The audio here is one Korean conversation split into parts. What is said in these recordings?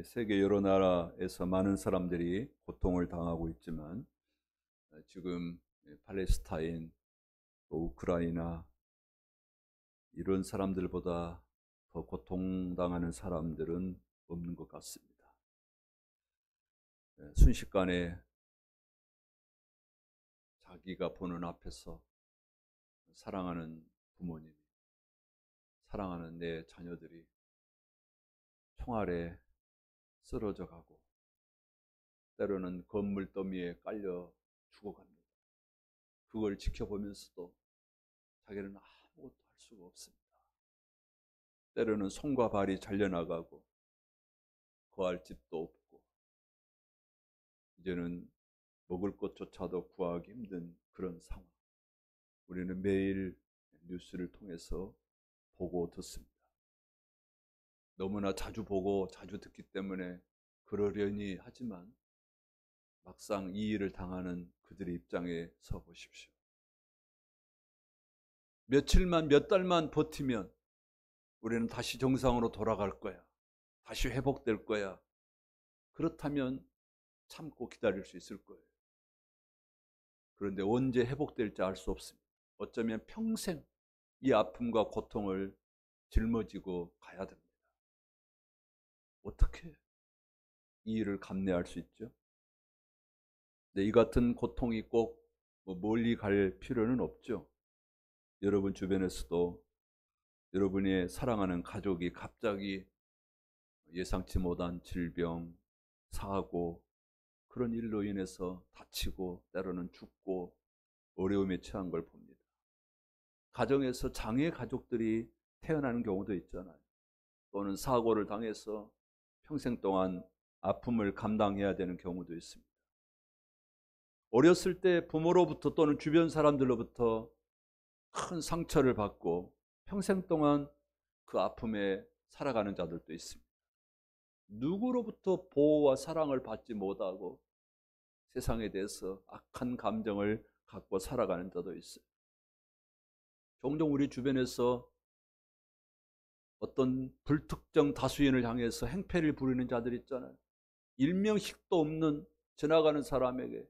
세계 여러 나라에서 많은 사람들이 고통을 당하고 있지만 지금 팔레스타인, 또 우크라이나 이런 사람들보다 더 고통당하는 사람들은 없는 것 같습니다. 순식간에 자기가 보는 앞에서 사랑하는 부모님, 사랑하는 내 자녀들이 총알에 쓰러져 가고 때로는 건물 더미에 깔려 죽어갑니다. 그걸 지켜보면서도 자기는 아무것도 할 수가 없습니다. 때로는 손과 발이 잘려나가고 거할 집도 없고 이제는 먹을 것조차도 구하기 힘든 그런 상황. 우리는 매일 뉴스를 통해서 보고 듣습니다. 너무나 자주 보고 자주 듣기 때문에 그러려니 하지만 막상 이 일을 당하는 그들의 입장에 서 보십시오. 며칠만 몇 달만 버티면 우리는 다시 정상으로 돌아갈 거야. 다시 회복될 거야. 그렇다면 참고 기다릴 수 있을 거예요. 그런데 언제 회복될지 알 수 없습니다. 어쩌면 평생 이 아픔과 고통을 짊어지고 가야 됩니다. 어떻게 이 일을 감내할 수 있죠? 근데 이 같은 고통이 꼭 멀리 갈 필요는 없죠. 여러분 주변에서도 여러분의 사랑하는 가족이 갑자기 예상치 못한 질병, 사고, 그런 일로 인해서 다치고 때로는 죽고 어려움에 처한 걸 봅니다. 가정에서 장애 가족들이 태어나는 경우도 있잖아요. 또는 사고를 당해서 평생 동안 아픔을 감당해야 되는 경우도 있습니다. 어렸을 때 부모로부터 또는 주변 사람들로부터 큰 상처를 받고 평생 동안 그 아픔에 살아가는 자들도 있습니다. 누구로부터 보호와 사랑을 받지 못하고 세상에 대해서 악한 감정을 갖고 살아가는 자도 있어요. 종종 우리 주변에서 어떤 불특정 다수인을 향해서 행패를 부리는 자들 있잖아요. 일명식도 없는 지나가는 사람에게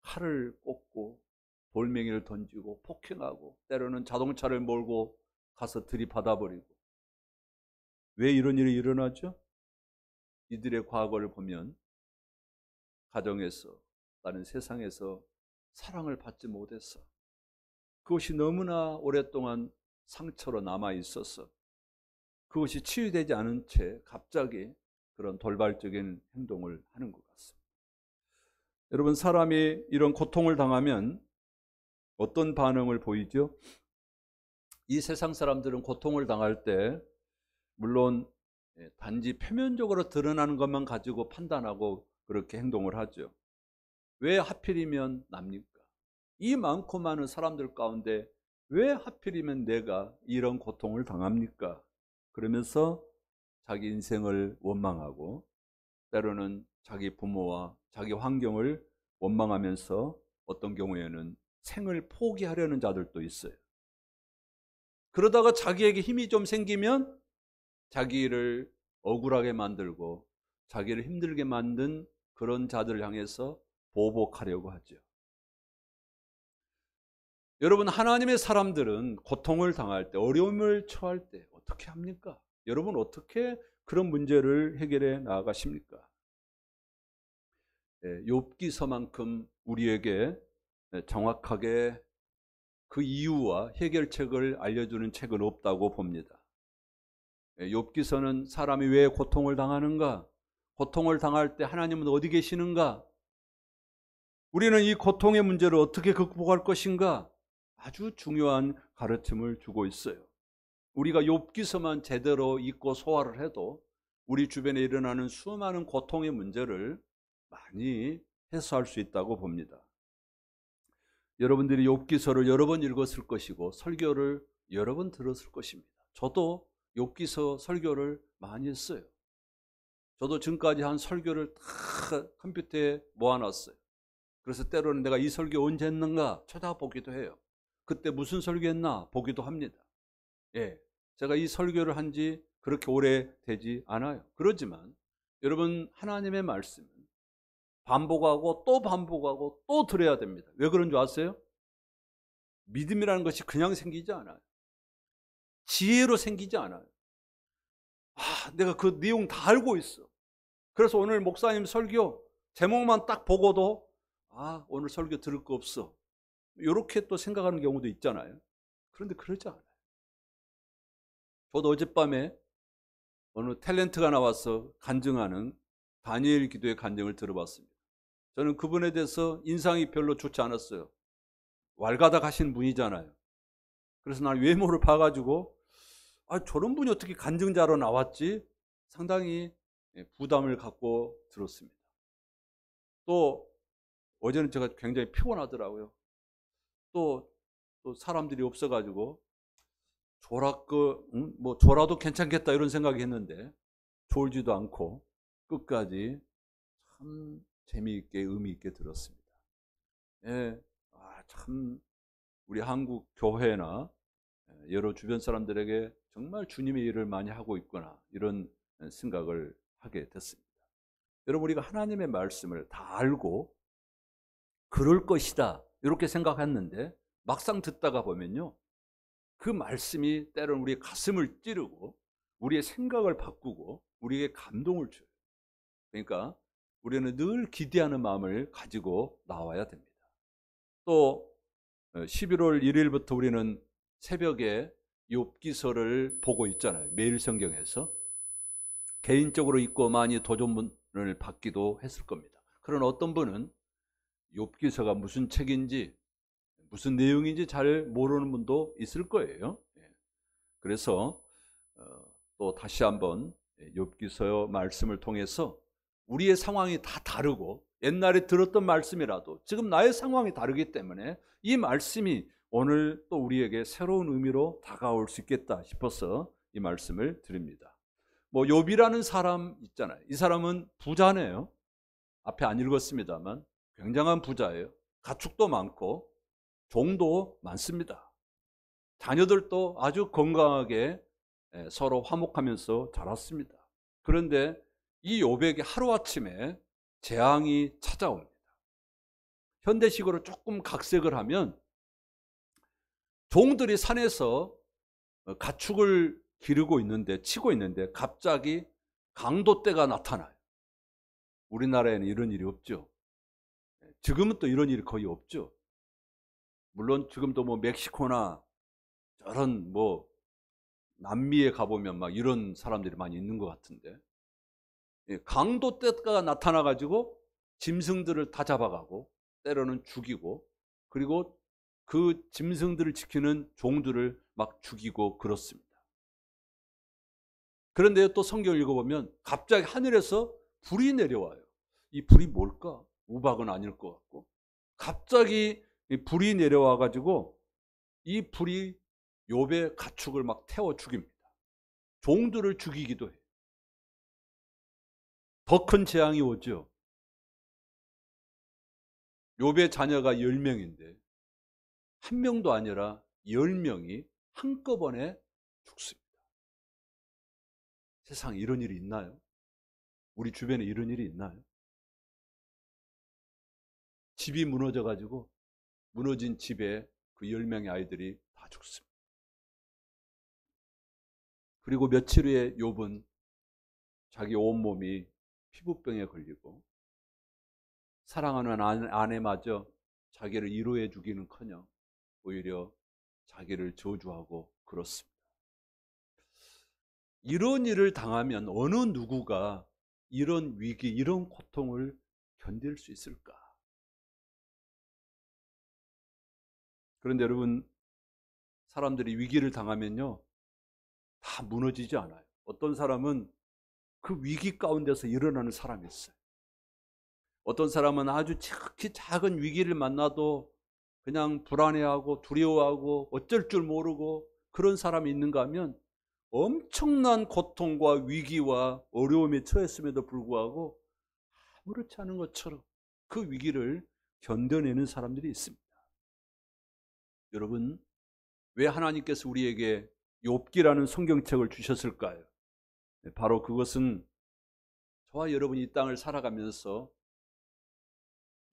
칼을 꽂고 돌멩이를 던지고 폭행하고 때로는 자동차를 몰고 가서 들이받아 버리고. 왜 이런 일이 일어나죠? 이들의 과거를 보면 가정에서, 다른 세상에서 사랑을 받지 못해서 그것이 너무나 오랫동안 상처로 남아 있어서 그것이 치유되지 않은 채 갑자기 그런 돌발적인 행동을 하는 것 같습니다. 여러분, 사람이 이런 고통을 당하면 어떤 반응을 보이죠? 이 세상 사람들은 고통을 당할 때 물론 단지 표면적으로 드러나는 것만 가지고 판단하고 그렇게 행동을 하죠. 왜 하필이면 납니까? 이 많고 많은 사람들 가운데 왜 하필이면 내가 이런 고통을 당합니까? 그러면서 자기 인생을 원망하고 때로는 자기 부모와 자기 환경을 원망하면서 어떤 경우에는 생을 포기하려는 자들도 있어요. 그러다가 자기에게 힘이 좀 생기면 자기를 억울하게 만들고 자기를 힘들게 만든 그런 자들을 향해서 보복하려고 하죠. 여러분, 하나님의 사람들은 고통을 당할 때, 어려움을 처할 때 어떻게 합니까? 여러분, 어떻게 그런 문제를 해결해 나가십니까? 욥기서만큼 우리에게 정확하게 그 이유와 해결책을 알려주는 책은 없다고 봅니다. 욥기서는 사람이 왜 고통을 당하는가? 고통을 당할 때 하나님은 어디 계시는가? 우리는 이 고통의 문제를 어떻게 극복할 것인가? 아주 중요한 가르침을 주고 있어요. 우리가 욥기서만 제대로 읽고 소화를 해도 우리 주변에 일어나는 수많은 고통의 문제를 많이 해소할 수 있다고 봅니다. 여러분들이 욥기서를 여러 번 읽었을 것이고 설교를 여러 번 들었을 것입니다. 저도 욥기서 설교를 많이 했어요. 저도 지금까지 한 설교를 다 컴퓨터에 모아놨어요. 그래서 때로는 내가 이 설교 언제 했는가 찾아보기도 해요. 그때 무슨 설교했나 보기도 합니다. 제가 이 설교를 한 지 그렇게 오래 되지 않아요. 그렇지만 여러분, 하나님의 말씀은 반복하고 또 반복하고 또 들어야 됩니다. 왜 그런 줄 아세요? 믿음이라는 것이 그냥 생기지 않아요. 지혜로 생기지 않아요. 내가 그 내용 다 알고 있어. 그래서 오늘 목사님 설교 제목만 딱 보고도 오늘 설교 들을 거 없어, 이렇게 또 생각하는 경우도 있잖아요. 그런데 그러지 않아요. 저도 어젯밤에 어느 탤런트가 나와서 간증하는 다니엘 기도의 간증을 들어봤습니다. 저는 그분에 대해서 인상이 별로 좋지 않았어요. 왈가닥 하신 분이잖아요. 그래서 난 외모를 봐가지고 저런 분이 어떻게 간증자로 나왔지? 상당히 부담을 갖고 들었습니다. 또 어제는 제가 굉장히 피곤하더라고요. 또 사람들이 없어가지고 졸아도 괜찮겠다 이런 생각이 했는데 졸지도 않고 끝까지 참 재미있게 의미 있게 들었습니다. 예, 참 우리 한국 교회나 여러 주변 사람들에게 정말 주님의 일을 많이 하고 있구나, 이런 생각을 하게 됐습니다. 여러분, 우리가 하나님의 말씀을 다 알고 그럴 것이다 이렇게 생각했는데 막상 듣다가 보면요, 그 말씀이 때로는 우리의 가슴을 찌르고 우리의 생각을 바꾸고 우리에게 감동을 줘요. 그러니까 우리는 늘 기대하는 마음을 가지고 나와야 됩니다. 또 11월 1일부터 우리는 새벽에 욥기서를 보고 있잖아요. 매일 성경에서 개인적으로 읽고 많이 도전문을 받기도 했을 겁니다. 그런 어떤 분은 욥기서가 무슨 책인지 무슨 내용인지 잘 모르는 분도 있을 거예요. 그래서 또 다시 한번 욥기서 말씀을 통해서 우리의 상황이 다 다르고 옛날에 들었던 말씀이라도 지금 나의 상황이 다르기 때문에 이 말씀이 오늘 또 우리에게 새로운 의미로 다가올 수 있겠다 싶어서 이 말씀을 드립니다. 욥이라는 사람 있잖아요. 이 사람은 부자네요. 앞에 안 읽었습니다만 굉장한 부자예요. 가축도 많고 종도 많습니다. 자녀들도 아주 건강하게 서로 화목하면서 자랐습니다. 그런데 이 욥에게 하루아침에 재앙이 찾아옵니다. 현대식으로 조금 각색을 하면 종들이 산에서 가축을 기르고 있는데, 치고 있는데 갑자기 강도떼가 나타나요. 우리나라에는 이런 일이 없죠. 지금은 또 이런 일이 거의 없죠. 물론 지금도 멕시코나 저런 남미에 가보면 막 이런 사람들이 많이 있는 것 같은데, 강도떼가 나타나가지고 짐승들을 다 잡아가고 때로는 죽이고, 그리고 그 짐승들을 지키는 종들을 막 죽이고 그렇습니다. 그런데 또 성경을 읽어보면 갑자기 하늘에서 불이 내려와요. 이 불이 뭘까? 우박은 아닐 것 같고, 갑자기 불이 내려와 가지고 이 불이 욥의 가축을 막 태워 죽입니다. 종들을 죽이기도 해요. 더 큰 재앙이 오죠. 욥의 자녀가 10명인데 한 명도 아니라 10명이 한꺼번에 죽습니다. 세상에 이런 일이 있나요? 우리 주변에 이런 일이 있나요? 집이 무너져가지고 무너진 집에 그 10명의 아이들이 다 죽습니다. 그리고 며칠 후에 욥은 자기 온몸이 피부병에 걸리고 사랑하는 아내마저 자기를 위로해 주기는커녕 오히려 자기를 저주하고 그렇습니다. 이런 일을 당하면 어느 누구가 이런 위기, 이런 고통을 견딜 수 있을까? 그런데 여러분, 사람들이 위기를 당하면요, 다 무너지지 않아요. 어떤 사람은 그 위기 가운데서 일어나는 사람이 있어요. 어떤 사람은 아주 지극히 작은 위기를 만나도 그냥 불안해하고 두려워하고 어쩔 줄 모르고 그런 사람이 있는가 하면 엄청난 고통과 위기와 어려움에 처했음에도 불구하고 아무렇지 않은 것처럼 그 위기를 견뎌내는 사람들이 있습니다. 여러분, 왜 하나님께서 우리에게 욥기라는 성경책을 주셨을까요? 바로 그것은 저와 여러분이 이 땅을 살아가면서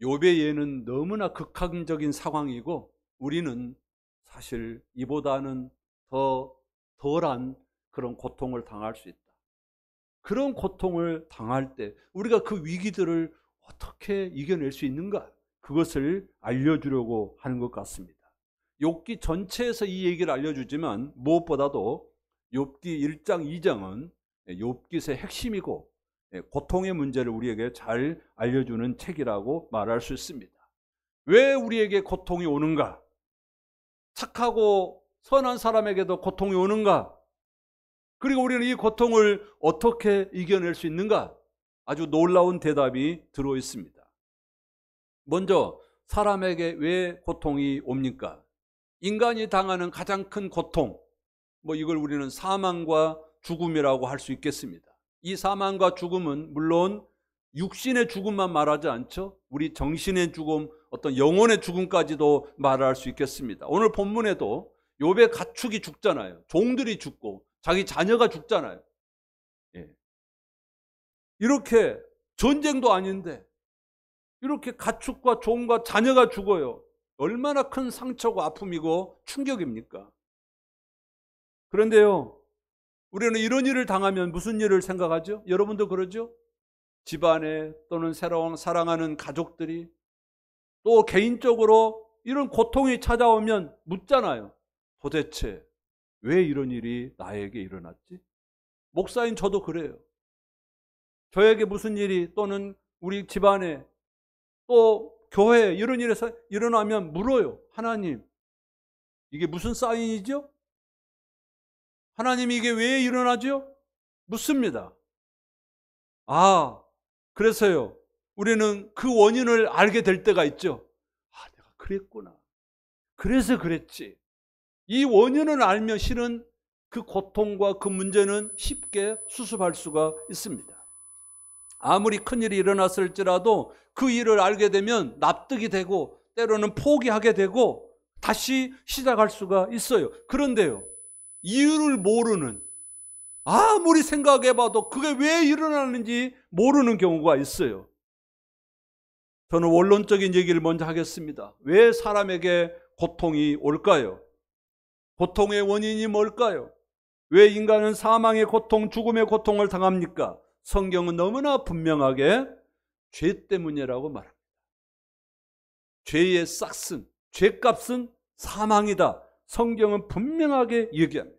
욥의 예는 너무나 극한적인 상황이고 우리는 사실 이보다는 더 덜한 그런 고통을 당할 수 있다. 그런 고통을 당할 때 우리가 그 위기들을 어떻게 이겨낼 수 있는가? 그것을 알려주려고 하는 것 같습니다. 욥기 전체에서 이 얘기를 알려주지만 무엇보다도 욥기 1장 2장은 욥기의 핵심이고 고통의 문제를 우리에게 잘 알려주는 책이라고 말할 수 있습니다. 왜 우리에게 고통이 오는가? 착하고 선한 사람에게도 고통이 오는가? 그리고 우리는 이 고통을 어떻게 이겨낼 수 있는가? 아주 놀라운 대답이 들어 있습니다. 먼저 사람에게 왜 고통이 옵니까? 인간이 당하는 가장 큰 고통, 이걸 우리는 사망과 죽음이라고 할 수 있겠습니다. 이 사망과 죽음은 물론 육신의 죽음만 말하지 않죠. 우리 정신의 죽음, 어떤 영혼의 죽음까지도 말할 수 있겠습니다. 오늘 본문에도 욥의 가축이 죽잖아요. 종들이 죽고 자기 자녀가 죽잖아요. 이렇게 전쟁도 아닌데 이렇게 가축과 종과 자녀가 죽어요. 얼마나 큰 상처고 아픔이고 충격입니까? 그런데요, 우리는 이런 일을 당하면 무슨 일을 생각하죠? 여러분도 그러죠? 집안에 또는 새로운 사랑하는 가족들이 또 개인적으로 이런 고통이 찾아오면 묻잖아요. 도대체 왜 이런 일이 나에게 일어났지? 목사인 저도 그래요. 저에게 무슨 일이 또는 우리 집안에 또 교회에 이런 일이 일어나면 물어요. 하나님, 이게 무슨 사인이죠? 하나님, 이게 왜 일어나죠? 묻습니다. 그래서요, 우리는 그 원인을 알게 될 때가 있죠. 내가 그랬구나. 그래서 그랬지. 이 원인을 알면 실은 그 고통과 그 문제는 쉽게 수습할 수가 있습니다. 아무리 큰일이 일어났을지라도 그 일을 알게 되면 납득이 되고 때로는 포기하게 되고 다시 시작할 수가 있어요. 그런데요, 이유를 모르는, 아무리 생각해봐도 그게 왜 일어나는지 모르는 경우가 있어요. 저는 원론적인 얘기를 먼저 하겠습니다. 왜 사람에게 고통이 올까요? 고통의 원인이 뭘까요? 왜 인간은 사망의 고통, 죽음의 고통을 당합니까? 성경은 너무나 분명하게 죄 때문이라고 말합니다. 죄의 싹슨, 죄값은 사망이다. 성경은 분명하게 얘기합니다.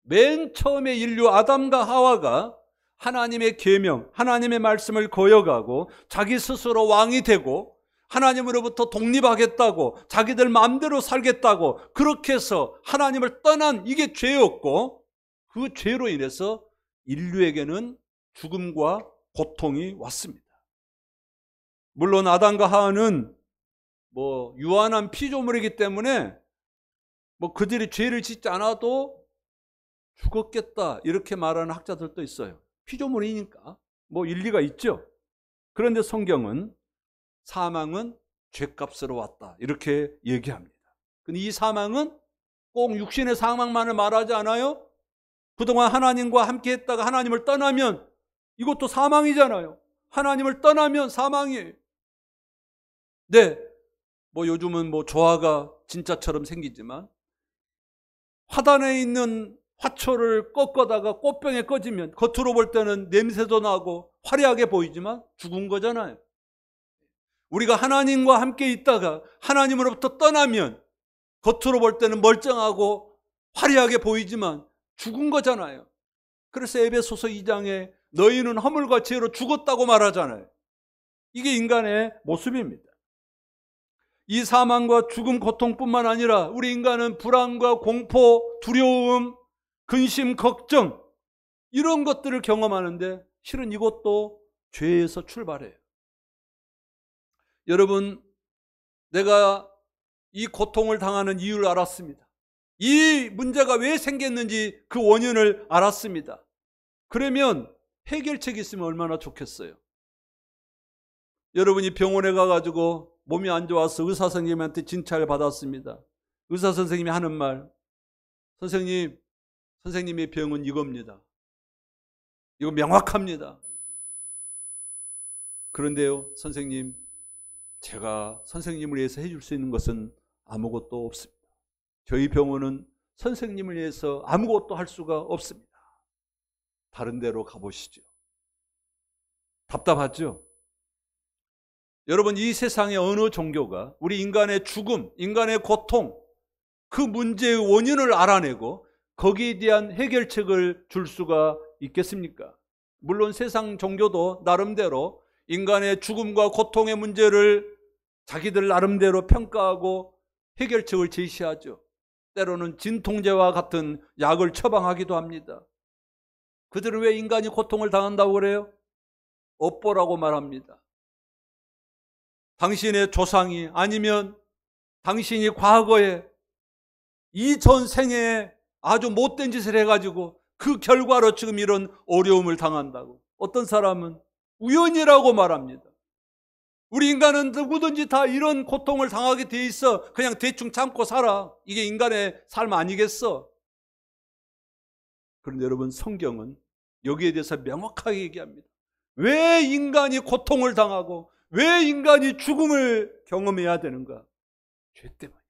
맨 처음에 인류 아담과 하와가 하나님의 계명, 하나님의 말씀을 거역하고 자기 스스로 왕이 되고 하나님으로부터 독립하겠다고 자기들 마음대로 살겠다고 그렇게 해서 하나님을 떠난 이게 죄였고 그 죄로 인해서 인류에게는 죽음과 고통이 왔습니다. 물론 아담과 하와는 유한한 피조물이기 때문에 그들이 죄를 짓지 않아도 죽었겠다 이렇게 말하는 학자들도 있어요. 피조물이니까 일리가 있죠. 그런데 성경은 사망은 죄값으로 왔다 이렇게 얘기합니다. 근데 이 사망은 꼭 육신의 사망만을 말하지 않아요. 그동안 하나님과 함께 했다가 하나님을 떠나면 이것도 사망이잖아요. 하나님을 떠나면 사망이에요. 네, 요즘은 조화가 진짜처럼 생기지만 화단에 있는 화초를 꺾어다가 꽃병에 꺼지면 겉으로 볼 때는 냄새도 나고 화려하게 보이지만 죽은 거잖아요. 우리가 하나님과 함께 있다가 하나님으로부터 떠나면 겉으로 볼 때는 멀쩡하고 화려하게 보이지만 죽은 거잖아요. 그래서 에베소서 2장에 너희는 허물과 죄로 죽었다고 말하잖아요. 이게 인간의 모습입니다. 이 사망과 죽음, 고통뿐만 아니라 우리 인간은 불안과 공포, 두려움, 근심, 걱정 이런 것들을 경험하는데 실은 이것도 죄에서 출발해요. 여러분, 내가 이 고통을 당하는 이유를 알았습니다. 이 문제가 왜 생겼는지 그 원인을 알았습니다. 그러면 해결책이 있으면 얼마나 좋겠어요. 여러분이 병원에 가가지고 몸이 안 좋아서 의사 선생님한테 진찰을 받았습니다. 의사 선생님이 하는 말, 선생님의 병은 이겁니다. 이거 명확합니다. 그런데요, 선생님, 제가 선생님을 위해서 해줄 수 있는 것은 아무것도 없습니다. 저희 병원은 선생님을 위해서 아무것도 할 수가 없습니다. 다른 데로 가보시죠. 답답하죠? 여러분, 이 세상의 어느 종교가 우리 인간의 죽음, 인간의 고통, 그 문제의 원인을 알아내고 거기에 대한 해결책을 줄 수가 있겠습니까? 물론 세상 종교도 나름대로 인간의 죽음과 고통의 문제를 자기들 나름대로 평가하고 해결책을 제시하죠. 때로는 진통제와 같은 약을 처방하기도 합니다. 그들은 왜 인간이 고통을 당한다고 그래요? 업보라고 말합니다. 당신의 조상이 아니면 당신이 과거에 이전 생에 아주 못된 짓을 해가지고 그 결과로 지금 이런 어려움을 당한다고. 어떤 사람은 우연이라고 말합니다. 우리 인간은 누구든지 다 이런 고통을 당하게 돼 있어. 그냥 대충 참고 살아. 이게 인간의 삶 아니겠어? 그런데 여러분, 성경은 여기에 대해서 명확하게 얘기합니다. 왜 인간이 고통을 당하고 왜 인간이 죽음을 경험해야 되는가? 죄 때문이다.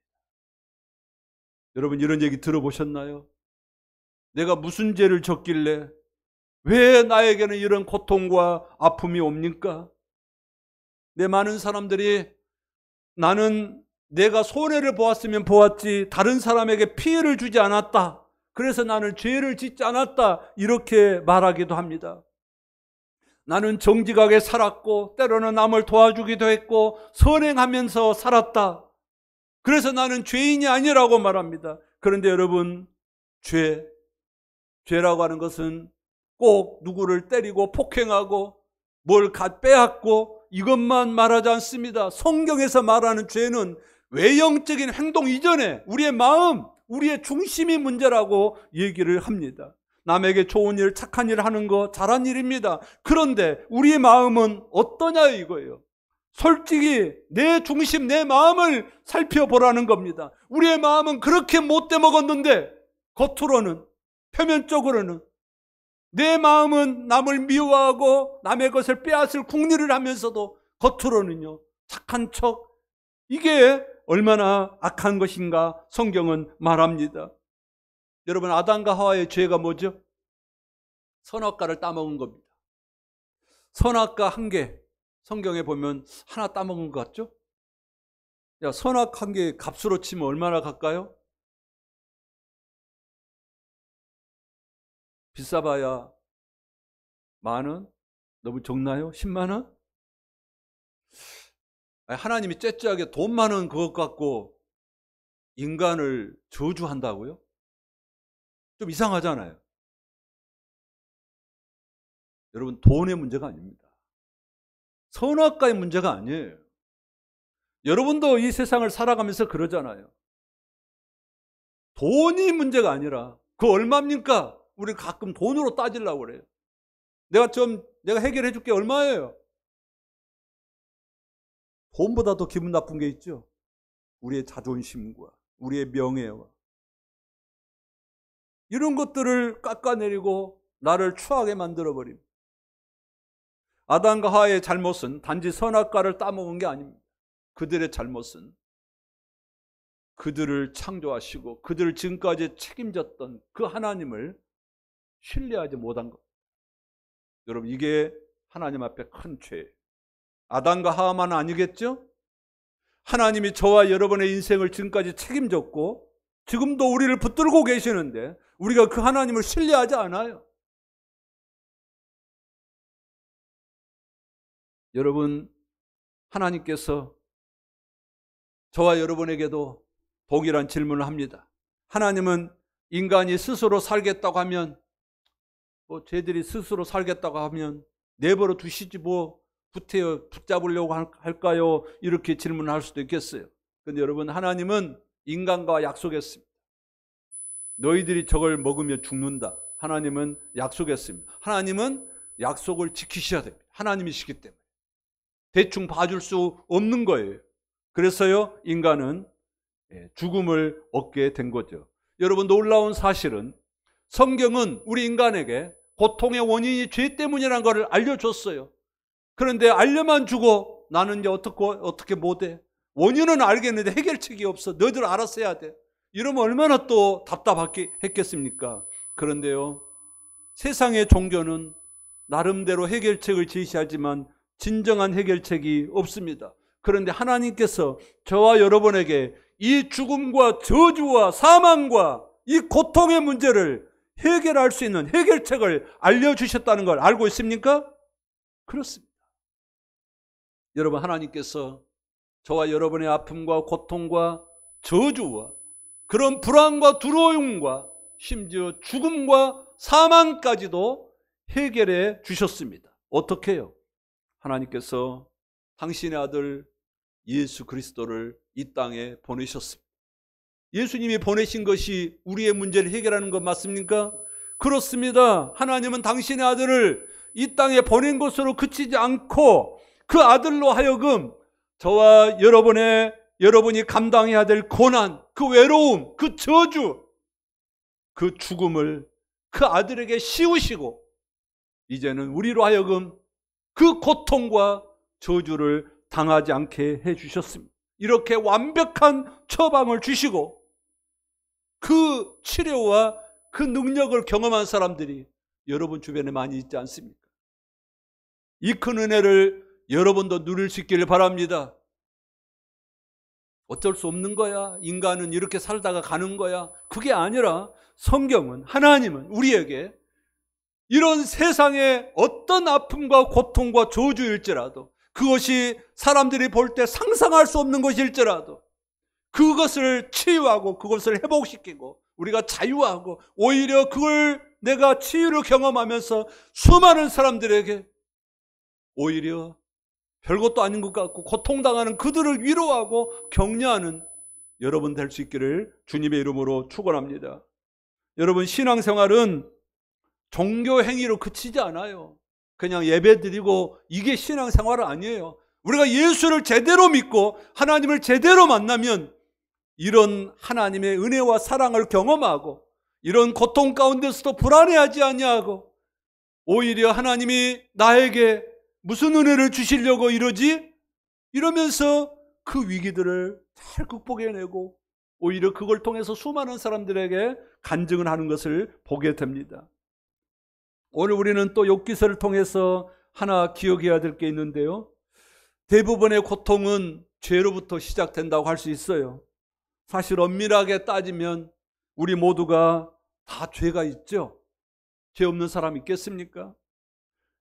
여러분, 이런 얘기 들어보셨나요? 내가 무슨 죄를 졌길래 왜 나에게는 이런 고통과 아픔이 옵니까? 내 많은 사람들이 나는 내가 손해를 보았으면 보았지 다른 사람에게 피해를 주지 않았다. 그래서 나는 죄를 짓지 않았다. 이렇게 말하기도 합니다. 나는 정직하게 살았고 때로는 남을 도와주기도 했고 선행하면서 살았다. 그래서 나는 죄인이 아니라고 말합니다. 그런데 여러분, 죄라고 하는 것은 꼭 누구를 때리고 폭행하고 뭘 빼앗고 이것만 말하지 않습니다. 성경에서 말하는 죄는 외형적인 행동 이전에 우리의 마음, 우리의 중심이 문제라고 얘기를 합니다. 남에게 좋은 일, 착한 일 하는 거 잘한 일입니다. 그런데 우리의 마음은 어떠냐 이거예요. 솔직히 내 중심, 내 마음을 살펴보라는 겁니다. 우리의 마음은 그렇게 못돼 먹었는데 겉으로는, 표면적으로는 내 마음은 남을 미워하고 남의 것을 빼앗을 궁리를 하면서도 겉으로는요, 착한 척. 이게 얼마나 악한 것인가 성경은 말합니다. 여러분, 아담과 하와의 죄가 뭐죠? 선악과를 따먹은 겁니다. 선악과 한 개, 성경에 보면 하나 따먹은 것 같죠? 야, 선악 한 개 값으로 치면 얼마나 갈까요? 비싸봐야 10,000원? 너무 적나요? 100,000원? 하나님이 째째하게 돈 많은 그것 갖고 인간을 저주한다고요? 좀 이상하잖아요. 여러분, 돈의 문제가 아닙니다. 선악과의 문제가 아니에요. 여러분도 이 세상을 살아가면서 그러잖아요. 돈이 문제가 아니라 그 얼마입니까? 우리 가끔 돈으로 따지려고 그래요. 내가 해결해 줄게 얼마예요? 돈보다 더 기분 나쁜 게 있죠. 우리의 자존심과 우리의 명예와 이런 것들을 깎아내리고 나를 추하게 만들어버립니다. 아담과 하와의 잘못은 단지 선악과를 따먹은 게 아닙니다. 그들의 잘못은 그들을 창조하시고 그들을 지금까지 책임졌던 그 하나님을 신뢰하지 못한 것. 여러분, 이게 하나님 앞에 큰 죄예요. 아담과 하와만 아니겠죠? 하나님이 저와 여러분의 인생을 지금까지 책임졌고 지금도 우리를 붙들고 계시는데 우리가 그 하나님을 신뢰하지 않아요. 여러분, 하나님께서 저와 여러분에게도 동일한 질문을 합니다. 하나님은 인간이 스스로 살겠다고 하면, 쟤들이 스스로 살겠다고 하면 내버려 두시지 붙잡으려고 할까요? 이렇게 질문할 수도 있겠어요. 그런데 여러분, 하나님은 인간과 약속했습니다. 너희들이 저걸 먹으면 죽는다. 하나님은 약속했습니다. 하나님은 약속을 지키셔야 됩니다. 하나님이시기 때문에. 대충 봐줄 수 없는 거예요. 그래서요, 인간은 죽음을 얻게 된 거죠. 여러분, 놀라운 사실은 성경은 우리 인간에게 고통의 원인이 죄 때문이라는 것을 알려줬어요. 그런데 알려만 주고 나는 이제 어떻게 못해? 원인은 알겠는데 해결책이 없어. 너희들 알아서 해야 돼. 이러면 얼마나 또 답답하게 했겠습니까? 그런데요, 세상의 종교는 나름대로 해결책을 제시하지만 진정한 해결책이 없습니다. 그런데 하나님께서 저와 여러분에게 이 죽음과 저주와 사망과 이 고통의 문제를 해결할 수 있는 해결책을 알려주셨다는 걸 알고 있습니까? 그렇습니다. 여러분, 하나님께서 저와 여러분의 아픔과 고통과 저주와 그런 불안과 두려움과 심지어 죽음과 사망까지도 해결해 주셨습니다. 어떻게 해요? 하나님께서 당신의 아들 예수 그리스도를 이 땅에 보내셨습니다. 예수님이 보내신 것이 우리의 문제를 해결하는 것 맞습니까? 그렇습니다. 하나님은 당신의 아들을 이 땅에 보낸 것으로 그치지 않고 그 아들로 하여금 저와 여러분이 감당해야 될 고난, 그 외로움, 그 저주, 그 죽음을 그 아들에게 씌우시고 이제는 우리로 하여금 그 고통과 저주를 당하지 않게 해주셨습니다. 이렇게 완벽한 처방을 주시고 그 치료와 그 능력을 경험한 사람들이 여러분 주변에 많이 있지 않습니까? 이 큰 은혜를 여러분도 누릴 수 있기를 바랍니다. 어쩔 수 없는 거야. 인간은 이렇게 살다가 가는 거야. 그게 아니라 성경은, 하나님은 우리에게 이런 세상의 어떤 아픔과 고통과 저주일지라도, 그것이 사람들이 볼 때 상상할 수 없는 것일지라도 그것을 치유하고 그것을 회복시키고 우리가 자유하고 오히려 그걸 내가 치유를 경험하면서 수많은 사람들에게 오히려 별것도 아닌 것 같고 고통당하는 그들을 위로하고 격려하는 여러분 될 수 있기를 주님의 이름으로 축원합니다. 여러분, 신앙생활은 종교 행위로 그치지 않아요. 그냥 예배드리고 이게 신앙생활은 아니에요. 우리가 예수를 제대로 믿고 하나님을 제대로 만나면 이런 하나님의 은혜와 사랑을 경험하고 이런 고통 가운데서도 불안해하지 아니하고 오히려 하나님이 나에게 무슨 은혜를 주시려고 이러지? 이러면서 그 위기들을 잘 극복해내고 오히려 그걸 통해서 수많은 사람들에게 간증을 하는 것을 보게 됩니다. 오늘 우리는 또 욥기서를 통해서 하나 기억해야 될 게 있는데요. 대부분의 고통은 죄로부터 시작된다고 할 수 있어요. 사실 엄밀하게 따지면 우리 모두가 다 죄가 있죠. 죄 없는 사람 있겠습니까?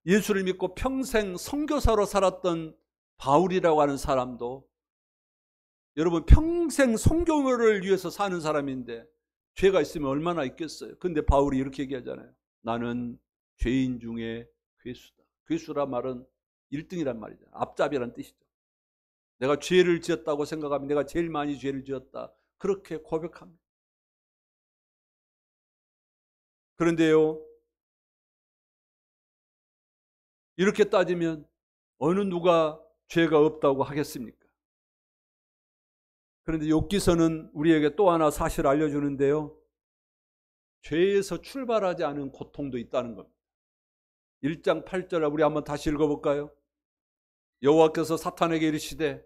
예수를 믿고 평생 선교사로 살았던 바울이라고 하는 사람도 여러분 평생 선교를 위해서 사는 사람인데 죄가 있으면 얼마나 있겠어요. 근데 바울이 이렇게 얘기하잖아요. 나는 죄인 중에 괴수다. 괴수란 말은 1등이란 말이죠. 앞잡이란 뜻이죠. 내가 죄를 지었다고 생각하면 내가 제일 많이 죄를 지었다. 그렇게 고백합니다. 그런데요, 이렇게 따지면 어느 누가 죄가 없다고 하겠습니까? 그런데 욥기서는 우리에게 또 하나 사실을 알려주는데요. 죄에서 출발하지 않은 고통도 있다는 겁니다. 1장 8절 우리 한번 다시 읽어볼까요? 여호와께서 사탄에게 이르시되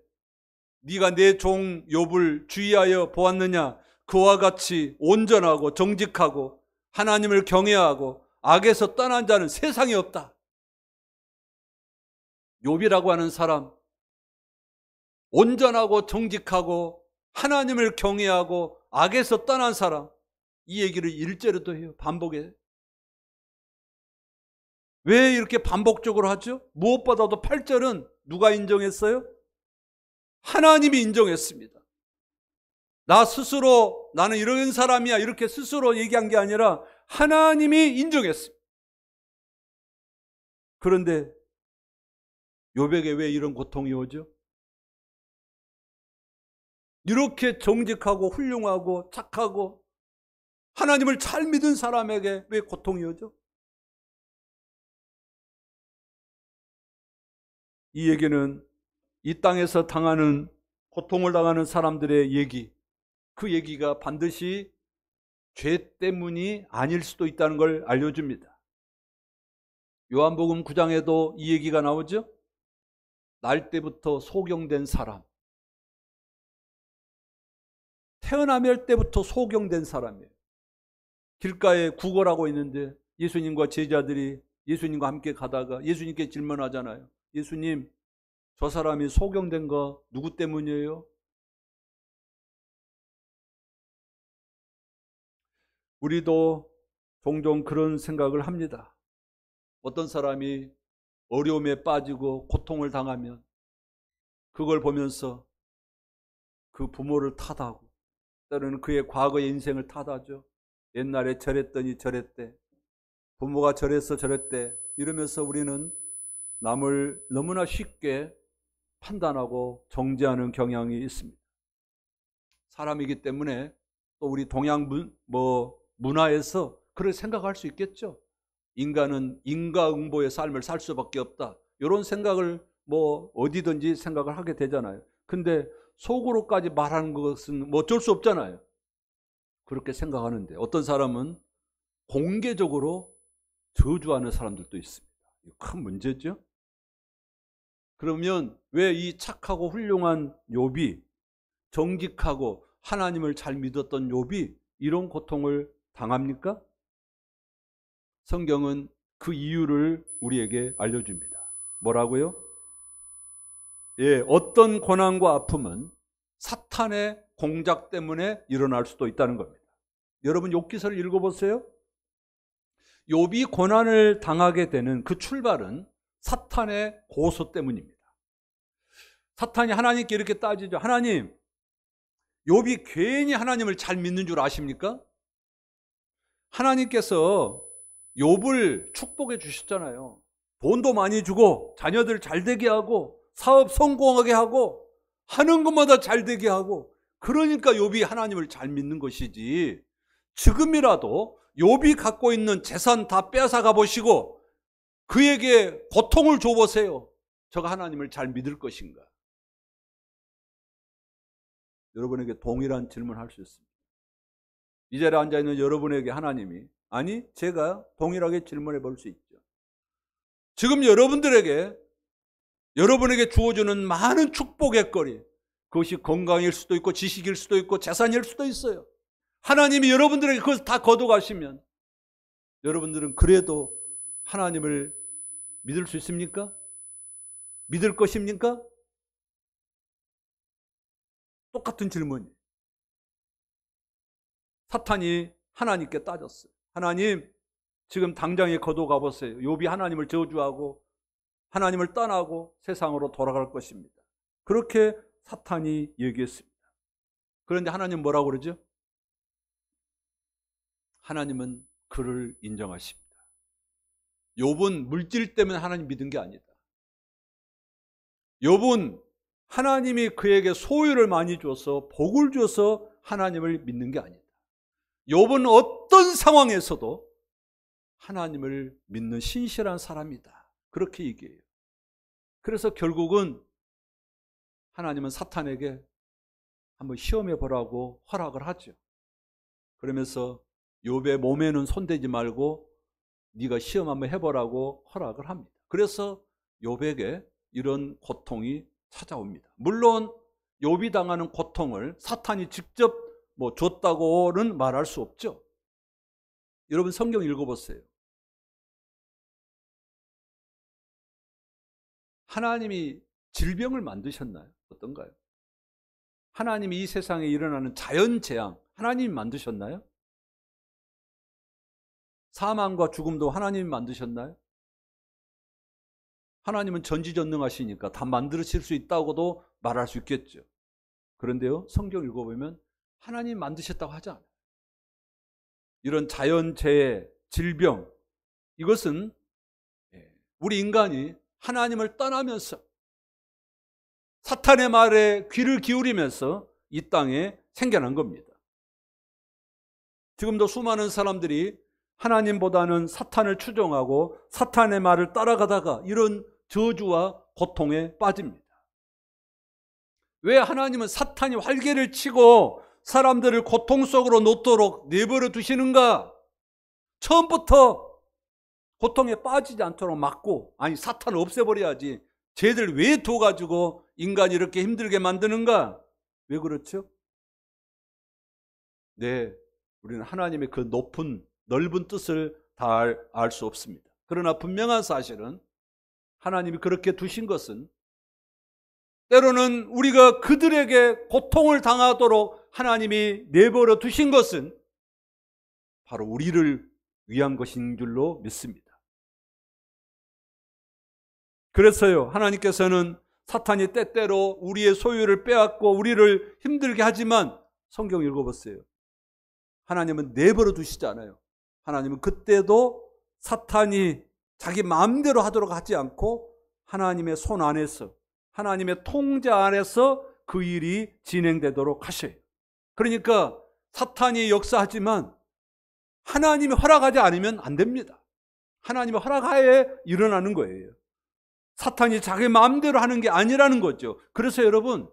네가 내 종 욥을 주의하여 보았느냐? 그와 같이 온전하고 정직하고 하나님을 경외하고 악에서 떠난 자는 세상에 없다. 욥이라고 하는 사람, 온전하고 정직하고 하나님을 경외하고 악에서 떠난 사람, 이 얘기를 1절에도 해요. 반복해. 왜 이렇게 반복적으로 하죠? 무엇보다도 8절은 누가 인정했어요? 하나님이 인정했습니다. 나 스스로 나는 이런 사람이야 이렇게 스스로 얘기한 게 아니라 하나님이 인정했습니다. 그런데 욥에게 왜 이런 고통이 오죠? 이렇게 정직하고 훌륭하고 착하고 하나님을 잘 믿은 사람에게 왜 고통이 오죠? 이 얘기는 이 땅에서 당하는 고통을 당하는 사람들의 얘기, 그 얘기가 반드시 죄 때문이 아닐 수도 있다는 걸 알려줍니다. 요한복음 9장에도 이 얘기가 나오죠. 날 때부터 소경된 사람, 태어나면 때부터 소경된 사람이에요. 길가에 구걸하고 있는데 예수님과 제자들이 예수님과 함께 가다가 예수님께 질문하잖아요. 예수님, 저 사람이 소경된 거 누구 때문이에요? 우리도 종종 그런 생각을 합니다. 어떤 사람이 어려움에 빠지고 고통을 당하면 그걸 보면서 그 부모를 탓하고 때로는 그의 과거의 인생을 탓하죠. 옛날에 저랬더니 저랬대. 부모가 저랬어 저랬대. 이러면서 우리는 남을 너무나 쉽게 판단하고 정죄하는 경향이 있습니다. 사람이기 때문에 또 우리 동양 문화에서 그렇게 생각할 수 있겠죠. 인간은 인과응보의 삶을 살 수밖에 없다. 이런 생각을 어디든지 생각을 하게 되잖아요. 근데 속으로까지 말하는 것은 어쩔 수 없잖아요. 그렇게 생각하는데 어떤 사람은 공개적으로 저주하는 사람들도 있습니다. 큰 문제죠. 그러면 왜 이 착하고 훌륭한 욥이, 정직하고 하나님을 잘 믿었던 욥이 이런 고통을 당합니까? 성경은 그 이유를 우리에게 알려줍니다. 뭐라고요? 어떤 고난과 아픔은 사탄의 공작 때문에 일어날 수도 있다는 겁니다. 여러분 욥기서를 읽어보세요. 욥이 고난을 당하게 되는 그 출발은 사탄의 고소 때문입니다. 사탄이 하나님께 이렇게 따지죠. 하나님, 욥이 괜히 하나님을 잘 믿는 줄 아십니까? 하나님께서 욥을 축복해 주셨잖아요. 돈도 많이 주고 자녀들 잘 되게 하고 사업 성공하게 하고 하는 것마다 잘 되게 하고, 그러니까 욥이 하나님을 잘 믿는 것이지, 지금이라도 욥이 갖고 있는 재산 다 빼앗아가 보시고 그에게 고통을 줘보세요. 저가 하나님을 잘 믿을 것인가? 여러분에게 동일한 질문을 할 수 있습니다. 이 자리에 앉아있는 여러분에게 하나님이, 아니 제가 동일하게 질문해 볼 수 있죠. 지금 여러분에게 주어주는 많은 축복의 거리, 그것이 건강일 수도 있고 지식일 수도 있고 재산일 수도 있어요. 하나님이 여러분들에게 그것을 다 거둬가시면 여러분들은 그래도 하나님을 믿을 수 있습니까? 믿을 것입니까? 똑같은 질문이에요. 사탄이 하나님께 따졌어요. 하나님, 지금 당장에 거둬가 보세요. 욥이 하나님을 저주하고 하나님을 떠나고 세상으로 돌아갈 것입니다. 그렇게 사탄이 얘기했습니다. 그런데 하나님 뭐라고 그러죠? 하나님은 그를 인정하십니다. 욥은 물질 때문에 하나님 믿은 게 아니다. 욥은 하나님이 그에게 소유를 많이 줘서 복을 줘서 하나님을 믿는 게 아니다. 욥은 어떤 상황에서도 하나님을 믿는 신실한 사람이다. 그렇게 얘기해요. 그래서 결국은 하나님은 사탄에게 한번 시험해 보라고 허락을 하죠. 그러면서 욥의 몸에는 손대지 말고 네가 시험 한번 해보라고 허락을 합니다. 그래서 욥에게 이런 고통이 찾아옵니다. 물론 욥이 당하는 고통을 사탄이 직접 줬다고는 말할 수 없죠. 여러분 성경 읽어보세요. 하나님이 질병을 만드셨나요? 어떤가요? 하나님이 이 세상에 일어나는 자연재앙 하나님이 만드셨나요? 사망과 죽음도 하나님이 만드셨나요? 하나님은 전지전능하시니까 다 만들어질 수 있다고도 말할 수 있겠죠. 그런데요, 성경 읽어보면 하나님이 만드셨다고 하지 않아요. 이런 자연재해, 질병, 이것은 우리 인간이 하나님을 떠나면서 사탄의 말에 귀를 기울이면서 이 땅에 생겨난 겁니다. 지금도 수많은 사람들이 하나님보다는 사탄을 추종하고 사탄의 말을 따라가다가 이런 저주와 고통에 빠집니다. 왜 하나님은 사탄이 활개를 치고 사람들을 고통 속으로 놓도록 내버려 두시는가? 처음부터 고통에 빠지지 않도록 막고, 아니 사탄을 없애버려야지. 쟤들 왜 둬가지고 인간이 이렇게 힘들게 만드는가? 왜 그렇죠? 네, 우리는 하나님의 그 높은 넓은 뜻을 다 알 수 없습니다. 그러나 분명한 사실은 하나님이 그렇게 두신 것은, 때로는 우리가 그들에게 고통을 당하도록 하나님이 내버려 두신 것은 바로 우리를 위한 것인 줄로 믿습니다. 그래서요, 하나님께서는 사탄이 때때로 우리의 소유를 빼앗고 우리를 힘들게 하지만, 성경 읽어보세요. 하나님은 내버려 두시지 않아요. 하나님은 그때도 사탄이 자기 마음대로 하도록 하지 않고 하나님의 손 안에서, 하나님의 통제 안에서 그 일이 진행되도록 하셔요. 그러니까 사탄이 역사하지만 하나님이 허락하지 않으면 안 됩니다. 하나님의 허락하에 일어나는 거예요. 사탄이 자기 마음대로 하는 게 아니라는 거죠. 그래서 여러분,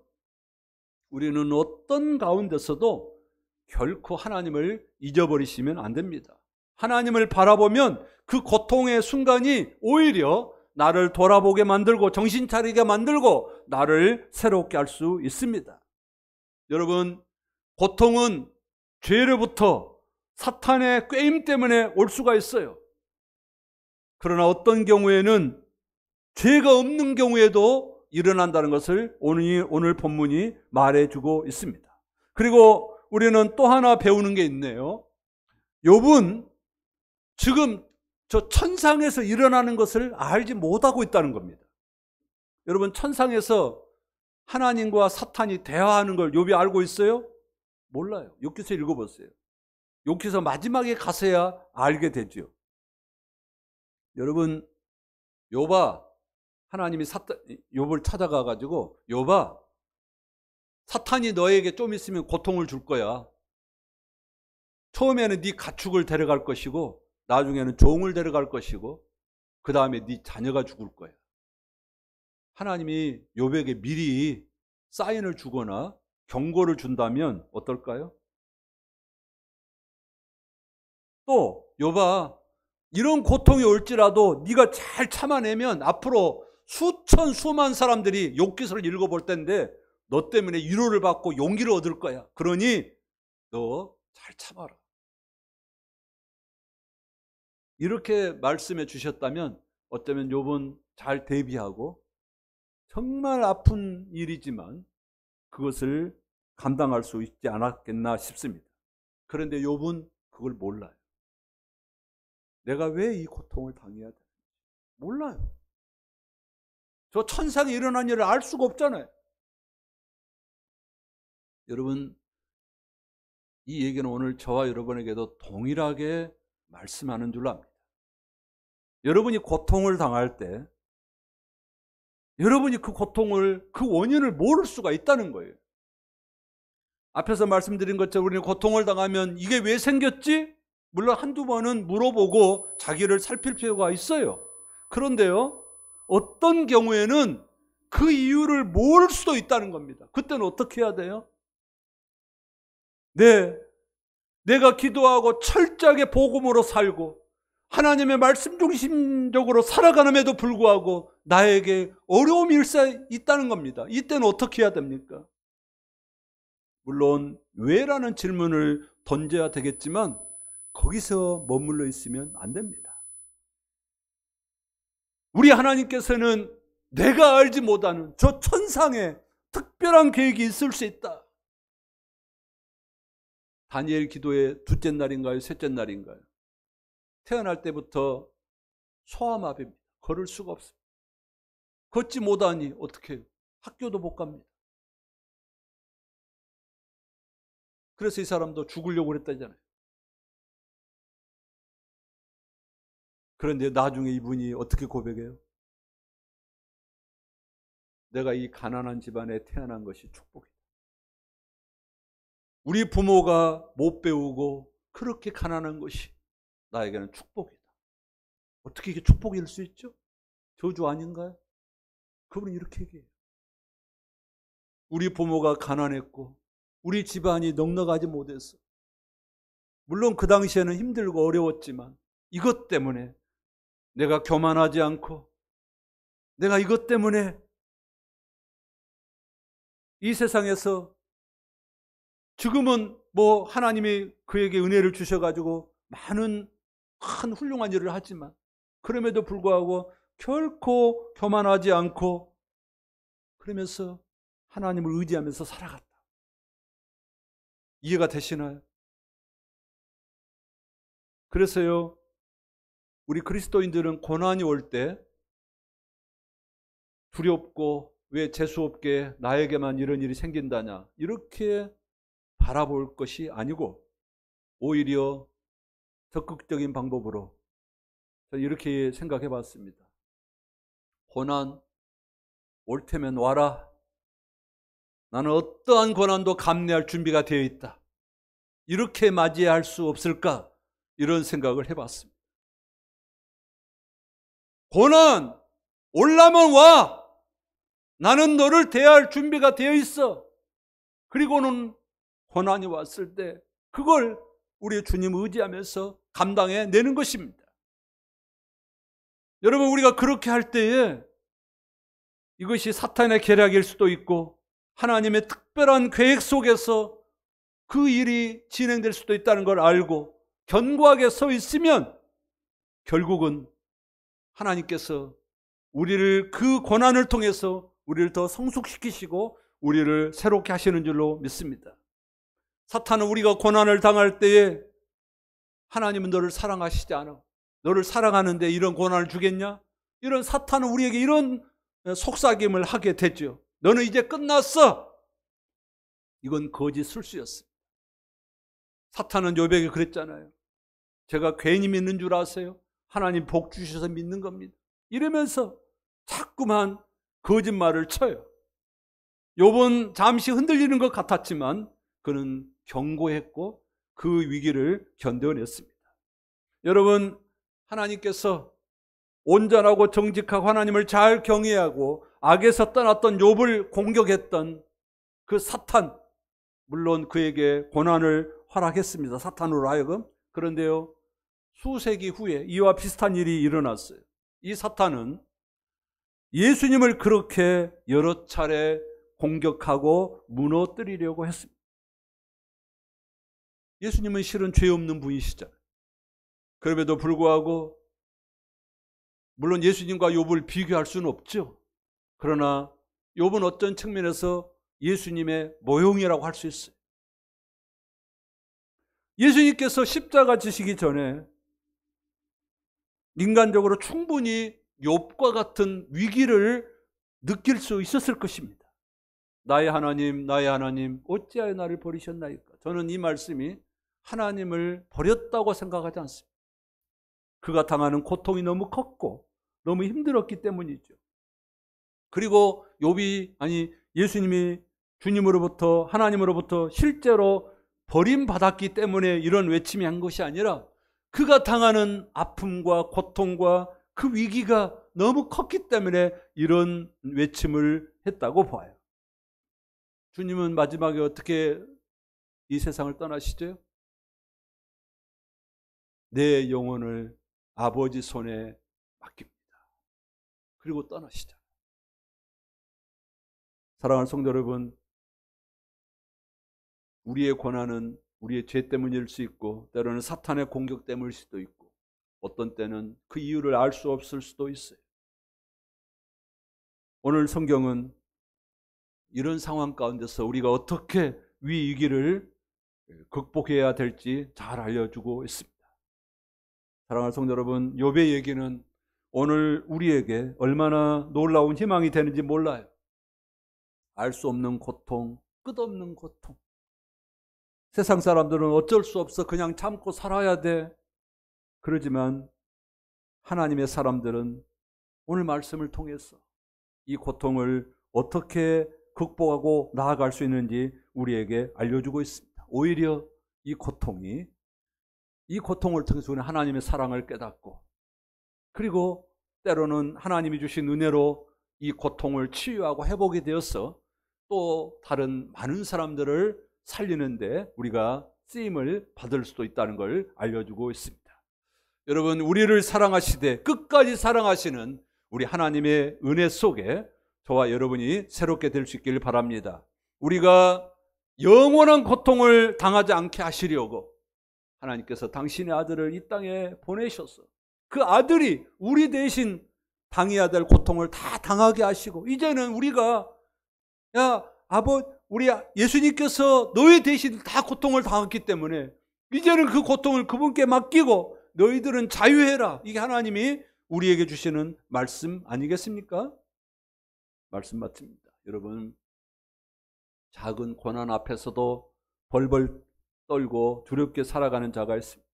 우리는 어떤 가운데서도 결코 하나님을 잊어버리시면 안 됩니다. 하나님을 바라보면 그 고통의 순간이 오히려 나를 돌아보게 만들고 정신 차리게 만들고 나를 새롭게 할 수 있습니다. 여러분, 고통은 죄로부터 사탄의 꾀임 때문에 올 수가 있어요. 그러나 어떤 경우에는 죄가 없는 경우에도 일어난다는 것을 오늘 본문이 말해주고 있습니다. 그리고 우리는 또 하나 배우는 게 있네요. 욥은 지금 저 천상에서 일어나는 것을 알지 못하고 있다는 겁니다. 여러분, 천상에서 하나님과 사탄이 대화하는 걸 욥이 알고 있어요? 몰라요. 욥기서 읽어보세요. 욥기서 마지막에 가서야 알게 되죠. 여러분, 욥아, 하나님이 욥을 찾아가가지고, 욥아, 사탄이 너에게 좀 있으면 고통을 줄 거야. 처음에는 네 가축을 데려갈 것이고, 나중에는 종을 데려갈 것이고, 그 다음에 네 자녀가 죽을 거야. 하나님이 욥에게 미리 사인을 주거나 경고를 준다면 어떨까요? 또 욥아, 이런 고통이 올지라도 네가 잘 참아내면 앞으로 수천 수만 사람들이 욥기서를 읽어볼 텐데 너 때문에 위로를 받고 용기를 얻을 거야. 그러니 너 잘 참아라. 이렇게 말씀해 주셨다면 어쩌면 욥은 잘 대비하고 정말 아픈 일이지만 그것을 감당할 수 있지 않았겠나 싶습니다. 그런데 욥은 그걸 몰라요. 내가 왜 이 고통을 당해야 되는지 몰라요. 저 천상에 일어난 일을 알 수가 없잖아요. 여러분, 이 얘기는 오늘 저와 여러분에게도 동일하게 말씀하는 줄로 압니다. 여러분이 고통을 당할 때 여러분이 그 고통을, 그 원인을 모를 수가 있다는 거예요. 앞에서 말씀드린 것처럼 우리는 고통을 당하면 이게 왜 생겼지? 물론 한두 번은 물어보고 자기를 살필 필요가 있어요. 그런데요, 어떤 경우에는 그 이유를 모를 수도 있다는 겁니다. 그때는 어떻게 해야 돼요? 내가 기도하고 철저하게 복음으로 살고 하나님의 말씀 중심적으로 살아가는데도 불구하고 나에게 어려움이 있다는 겁니다. 이때는 어떻게 해야 됩니까? 물론 왜라는 질문을 던져야 되겠지만 거기서 머물러 있으면 안 됩니다. 우리 하나님께서는 내가 알지 못하는 저 천상에 특별한 계획이 있을 수 있다. 다니엘 기도의 둘째 날인가요? 셋째 날인가요? 태어날 때부터 소아마비입니다. 걸을 수가 없어요. 걷지 못하니 어떻게 해요? 학교도 못 갑니다. 그래서 이 사람도 죽으려고 그랬다잖아요. 그런데 나중에 이분이 어떻게 고백해요? 내가 이 가난한 집안에 태어난 것이 축복이다. 우리 부모가 못 배우고 그렇게 가난한 것이 나에게는 축복이다. 어떻게 이게 축복일 수 있죠? 저주 아닌가요? 그분은 이렇게 얘기해요. 우리 부모가 가난했고 우리 집안이 넉넉하지 못했어. 물론 그 당시에는 힘들고 어려웠지만 이것 때문에 내가 교만하지 않고 내가 이것 때문에 이 세상에서 지금은 뭐 하나님이 그에게 은혜를 주셔가지고 많은 큰 훌륭한 일을 하지만 그럼에도 불구하고 결코 교만하지 않고 그러면서 하나님을 의지하면서 살아갔다. 이해가 되시나요? 그래서요, 우리 그리스도인들은 고난이 올 때 두렵고 왜 재수없게 나에게만 이런 일이 생긴다냐 이렇게 바라볼 것이 아니고 오히려 적극적인 방법으로 이렇게 생각해 봤습니다. 고난 올 테면 와라. 나는 어떠한 고난도 감내할 준비가 되어 있다. 이렇게 맞이할 수 없을까? 이런 생각을 해봤습니다. 고난 올라면 와. 나는 너를 대할 준비가 되어 있어. 그리고는 고난이 왔을 때 그걸 우리 주님 의지하면서 감당해 내는 것입니다. 여러분, 우리가 그렇게 할 때에 이것이 사탄의 계략일 수도 있고 하나님의 특별한 계획 속에서 그 일이 진행될 수도 있다는 걸 알고 견고하게 서 있으면 결국은 하나님께서 우리를 그 고난을 통해서 우리를 더 성숙시키시고 우리를 새롭게 하시는 줄로 믿습니다. 사탄은 우리가 고난을 당할 때에 하나님은 너를 사랑하시지 않아. 너를 사랑하는데 이런 고난을 주겠냐? 이런 사탄은 우리에게 이런 속삭임을 하게 되죠. 너는 이제 끝났어. 이건 거짓 술수였습니다. 사탄은 욥에게 그랬잖아요. 제가 괜히 믿는 줄 아세요? 하나님 복 주셔서 믿는 겁니다. 이러면서 자꾸만 거짓말을 쳐요. 욥은 잠시 흔들리는 것 같았지만 그는 견고했고 그 위기를 견뎌냈습니다. 여러분, 하나님께서 온전하고 정직하고 하나님을 잘 경외하고 악에서 떠났던 욥을 공격했던 그 사탄, 물론 그에게 고난을 허락했습니다. 사탄으로 하여금. 그런데요, 수세기 후에 이와 비슷한 일이 일어났어요. 이 사탄은 예수님을 그렇게 여러 차례 공격하고 무너뜨리려고 했습니다. 예수님은 실은 죄 없는 분이시잖아요. 그럼에도 불구하고 물론 예수님과 욥을 비교할 수는 없죠. 그러나 욥은 어떤 측면에서 예수님의 모형이라고 할 수 있어요. 예수님께서 십자가 지시기 전에 인간적으로 충분히 욥과 같은 위기를 느낄 수 있었을 것입니다. 나의 하나님 어찌하여 나를 버리셨나이까? 저는 이 말씀이 하나님을 버렸다고 생각하지 않습니다. 그가 당하는 고통이 너무 컸고 너무 힘들었기 때문이죠. 그리고 욥이 예수님이 주님으로부터 하나님으로부터 실제로 버림받았기 때문에 이런 외침이 한 것이 아니라 그가 당하는 아픔과 고통과 그 위기가 너무 컸기 때문에 이런 외침을 했다고 봐요. 주님은 마지막에 어떻게 이 세상을 떠나시죠? 내 영혼을 아버지 손에 맡깁니다. 그리고 떠나시죠. 사랑하는 성도 여러분, 우리의 고난은 우리의 죄 때문일 수 있고 때로는 사탄의 공격 때문일 수도 있고 어떤 때는 그 이유를 알 수 없을 수도 있어요. 오늘 성경은 이런 상황 가운데서 우리가 어떻게 위기를 극복해야 될지 잘 알려주고 있습니다. 사랑하는 성도 여러분, 욥의 얘기는 오늘 우리에게 얼마나 놀라운 희망이 되는지 몰라요. 알 수 없는 고통, 끝없는 고통. 세상 사람들은 어쩔 수 없어 그냥 참고 살아야 돼. 그러지만 하나님의 사람들은 오늘 말씀을 통해서 이 고통을 어떻게 극복하고 나아갈 수 있는지 우리에게 알려주고 있습니다. 오히려 이 고통을 통해서 우리는 하나님의 사랑을 깨닫고 그리고 때로는 하나님이 주신 은혜로 이 고통을 치유하고 회복이 되어서 또 다른 많은 사람들을 살리는데 우리가 쓰임을 받을 수도 있다는 걸 알려주고 있습니다. 여러분, 우리를 사랑하시되 끝까지 사랑하시는 우리 하나님의 은혜 속에 저와 여러분이 새롭게 될 수 있기를 바랍니다. 우리가 영원한 고통을 당하지 않게 하시려고 하나님께서 당신의 아들을 이 땅에 보내셔서 그 아들이 우리 대신 당해야 될 고통을 다 당하게 하시고, 이제는 우리가 우리 예수님께서 너희 대신 다 고통을 당했기 때문에 이제는 그 고통을 그분께 맡기고 너희들은 자유해라. 이게 하나님이 우리에게 주시는 말씀 아니겠습니까? 말씀 맞습니다. 여러분, 작은 고난 앞에서도 벌벌 떨고 두렵게 살아가는 자가 있습니다.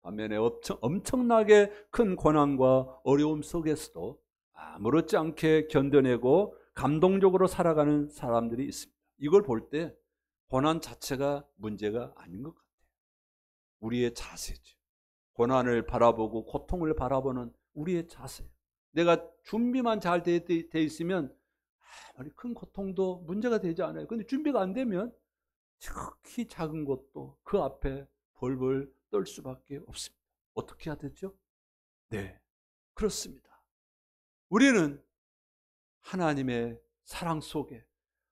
반면에 엄청나게 큰 고난과 어려움 속에서도 아무렇지 않게 견뎌내고 감동적으로 살아가는 사람들이 있습니다. 이걸 볼 때 고난 자체가 문제가 아닌 것 같아요. 우리의 자세죠. 고난을 바라보고 고통을 바라보는 우리의 자세. 내가 준비만 잘 돼 있으면 아무리 큰 고통도 문제가 되지 않아요. 그런데 준비가 안 되면 특히 작은 것도 그 앞에 벌벌 떨 수밖에 없습니다. 어떻게 해야 되죠? 네, 그렇습니다. 우리는 하나님의 사랑 속에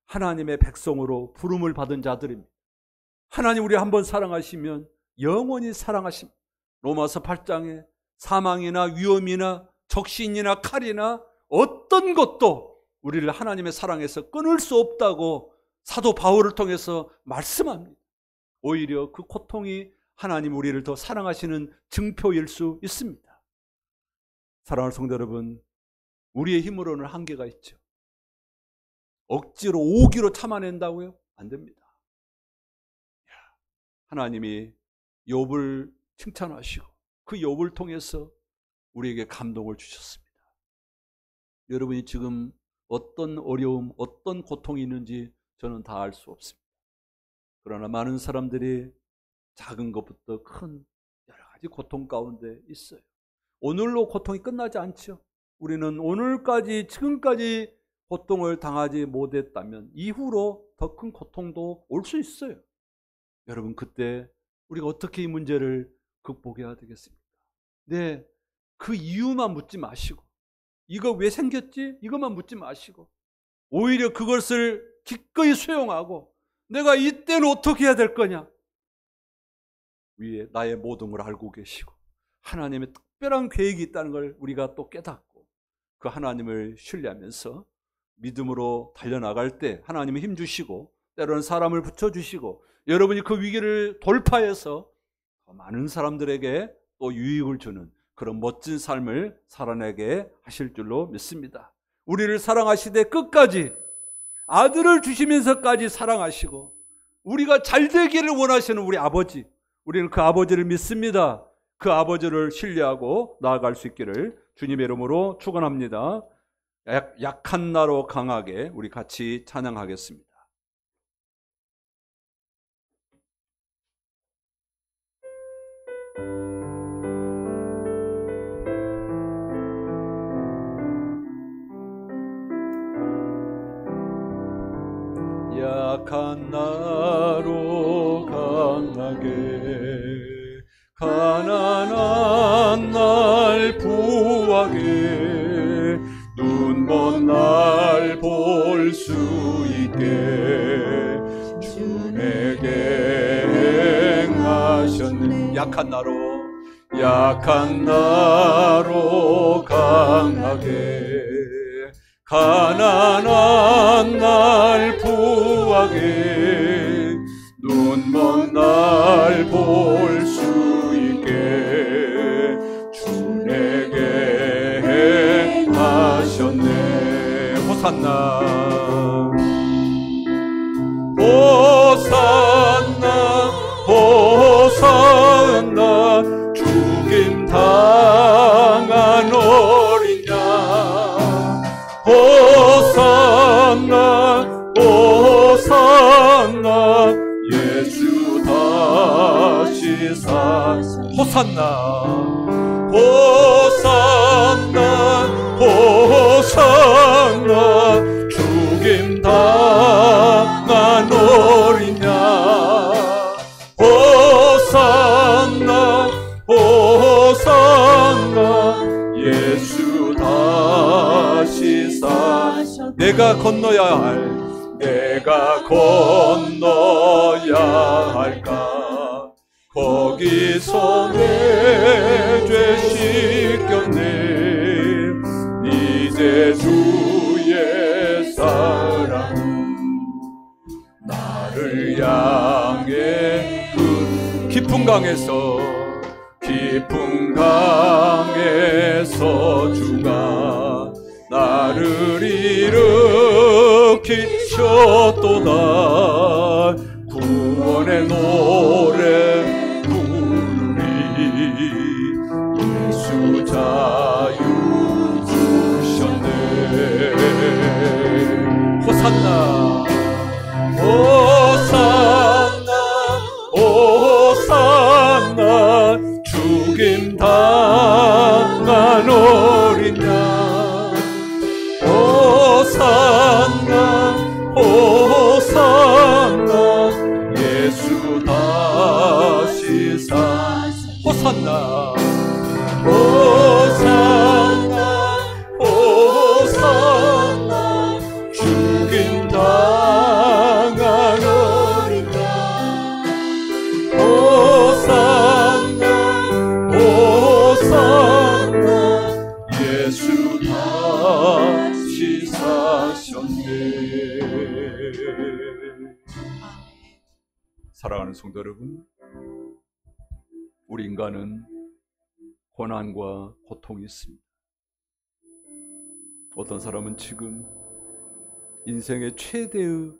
하나님의 백성으로 부름을 받은 자들입니다. 하나님 우리 한번 사랑하시면 영원히 사랑하십니다. 로마서 8장에 사망이나 위험이나 적신이나 칼이나 어떤 것도 우리를 하나님의 사랑에서 끊을 수 없다고 사도 바울을 통해서 말씀합니다. 오히려 그 고통이 하나님 우리를 더 사랑하시는 증표일 수 있습니다. 사랑하는 성도 여러분, 우리의 힘으로는 한계가 있죠. 억지로 오기로 참아낸다고요? 안 됩니다. 하나님이 욥을 칭찬하시고 그 욥을 통해서 우리에게 감동을 주셨습니다. 여러분이 지금 어떤 어려움, 어떤 고통이 있는지 저는 다 알 수 없습니다. 그러나 많은 사람들이 작은 것부터 큰 여러 가지 고통 가운데 있어요. 오늘로 고통이 끝나지 않죠. 우리는 오늘까지, 지금까지 고통을 당하지 못했다면 이후로 더 큰 고통도 올 수 있어요. 여러분, 그때 우리가 어떻게 이 문제를 극복해야 되겠습니까? 네, 그 이유만 묻지 마시고, 이거 왜 생겼지? 이것만 묻지 마시고, 오히려 그것을 기꺼이 수용하고 내가 이때는 어떻게 해야 될 거냐? 위에 나의 모든 걸 알고 계시고 하나님의 특별한 계획이 있다는 걸 우리가 또 깨닫고 그 하나님을 신뢰하면서 믿음으로 달려나갈 때 하나님이 힘 주시고 때로는 사람을 붙여주시고 여러분이 그 위기를 돌파해서 더 많은 사람들에게 또 유익을 주는 그런 멋진 삶을 살아내게 하실 줄로 믿습니다. 우리를 사랑하시되 끝까지 아들을 주시면서까지 사랑하시고 우리가 잘 되기를 원하시는 우리 아버지, 우리는 그 아버지를 믿습니다. 그 아버지를 신뢰하고 나아갈 수 있기를 주님의 이름으로 축원합니다. 약한 나로 강하게 우리 같이 찬양하겠습니다. 약한 나로 강하게 가난한 날 부하게 눈 먼 날 볼 수 있게 주 내게 행하셨네. 약한 나로 강하게 가난한 날 부하게 눈 먼 날 볼 수 있게 주 내게 행하셨네. 호산나 호산나 호산나 죽임 당한 어린 양 호산나 호산나 예수 다시 사 호산나 호산나 호산나 죽임 당한 어린 양 호산나 호산나 내가 건너야 할까? 거기서 내 죄 씻겼네. 이제 주의 사랑 나를 향해 그 깊은 강에서 주가 나를 일으키셨도다. 구원의 노래 부르리. 예수 자유 주셨네. 호산나 호산나 호산나. 죽임 당한 어린 양. 호산나 호산나. 예수 다시 사. 호산나 호산나 호산나. 죽임 당한 어린 양. 호산나 호산나. 예수 다시 사셨네. 사랑하는 성도 여러분, 우리 인간은 고난과 고통이 있습니다. 어떤 사람은 지금 인생의 최대의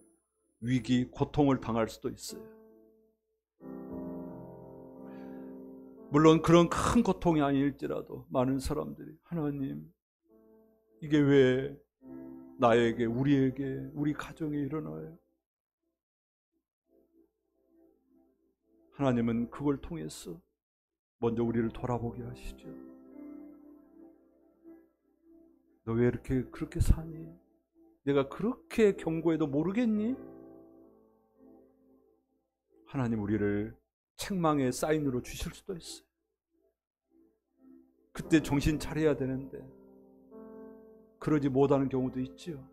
위기, 고통을 당할 수도 있어요. 물론 그런 큰 고통이 아닐지라도 많은 사람들이 하나님, 이게 왜 나에게, 우리에게, 우리 가정에 일어나요? 하나님은 그걸 통해서 먼저 우리를 돌아보게 하시죠. 너 왜 그렇게 사니? 내가 그렇게 경고해도 모르겠니? 하나님 우리를 책망의 사인으로 주실 수도 있어요. 그때 정신 차려야 되는데 그러지 못하는 경우도 있지요.